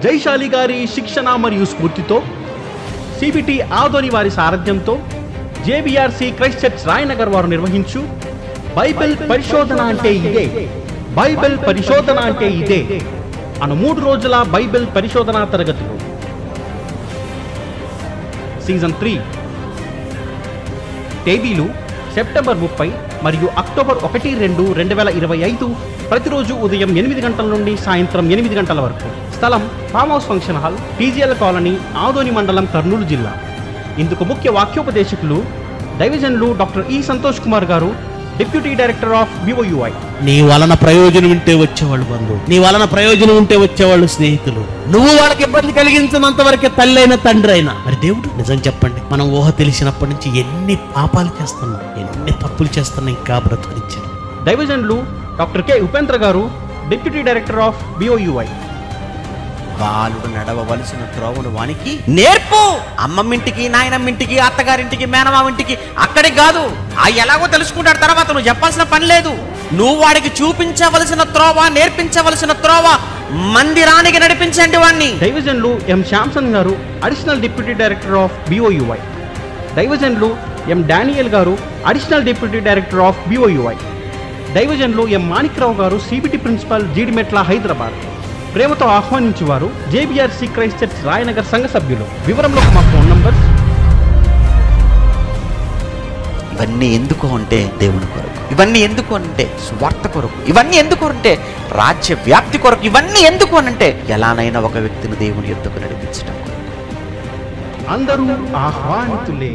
జైశాలి గారి శిక్షణ మరియు స్ఫూర్తితో సిబిటి ఆదోని వారి సారథ్యంతో జేబీఆర్సీ క్రైస్ట్ చర్చ్ రాయనగర్ వారు నిర్వహించు బైబిల్ పరిశోధన అంటే ఇదే, బైబిల్ పరిశోధన అంటే ఇదే అను 3 రోజుల బైబిల్ పరిశోధన తరగతులు. సీజన్ 3 తేదీలు సెప్టెంబర్ 30 మరియు అక్టోబర్ 1, 2, 2025 ప్రతిరోజు ఉదయం 8 గంటల నుండి సాయంత్రం 8 గంటల వరకు. స్థలం farm house function hall, TGL colony, Adoni మండలం, కర్నూలు జిల్లా. ఇందుకు ముఖ్య వాక్యోపదేశకులు దైవజనులు డాక్టర్ ఈ సంతోష్ కుమార్ గారు, డిప్యూటీ డైరెక్టర్ ఆఫ్ BOUI. నీ వలన ప్రయోజనం ఉంటే వచ్చేవాళ్ళు బంధువు, నీ వలన ప్రయోజనం ఉంటే వచ్చేవాళ్ళు స్నేహితులు. నువ్వు వాళ్ళకి ఇబ్బంది కలిగించినంత వరకే తల్లి అయినా తండ్రి అయినా. మరి దేవుడు నిజం చెప్పండి, మనం ఊహ తెలిసినప్పటి నుంచి ఎన్ని పాపాలు చేస్తున్నాం, ఎన్ని తప్పులు చేస్తున్నాం, ఇంకా బ్రతుకునిచ్చాడు. దైవజనులు డాక్టర్ కె ఉపేంద్ర గారు, డిప్యూటీ డైరెక్టర్ ఆఫ్ BOUI. బాలుడు నడవవలసిన త్రోవను వానికి నేర్పు. అమ్మమ్మింటికి, నాయనమ్మింటికి, అత్తగారింటికి, మేనమామింటికి అక్కడికి కాదు. ఆ ఎలాగో తెలుసుకుంటాడు తర్వాత, నువ్వు చెప్పాల్సిన పని లేదు. నువ్వు వాడికి చూపించవలసిన త్రోవ, నేర్పించవలసిన త్రోవ మందిరానికి నడిపించండి వాడిని. దైవజనులు ఎం శాంసన్ గారు, additional deputy director of BOUI. దైవజనులు ఎం డానియల్ గారు, additional deputy director of BOUI. దైవజనులు ఎం మాణిక్రావు గారు, CBT ప్రిన్సిపల్, జీడిమెట్ల, హైదరాబాద్. ప్రేమతో ఆహ్వానించేవారు జేబీఆర్సీ క్రైస్ట్ చర్చ్ రాయనగర్ సంఘ సభ్యులు. వివరంలోకి మా ఫోన్ నంబర్. ఇవన్నీ ఎందుకు అంటే దేవుని కొరకు, ఇవన్నీ ఎందుకు అంటే స్వార్థ కొరకు, ఇవన్నీ ఎందుకు అంటే రాజ్య వ్యాప్తి కొరకు, ఇవన్నీ ఎందుకు అంటే ఎలానైనా ఒక వ్యక్తిని దేవుని యొద్దకు నడిపించడం కొరకు. అందరూ ఆహ్వానితులే.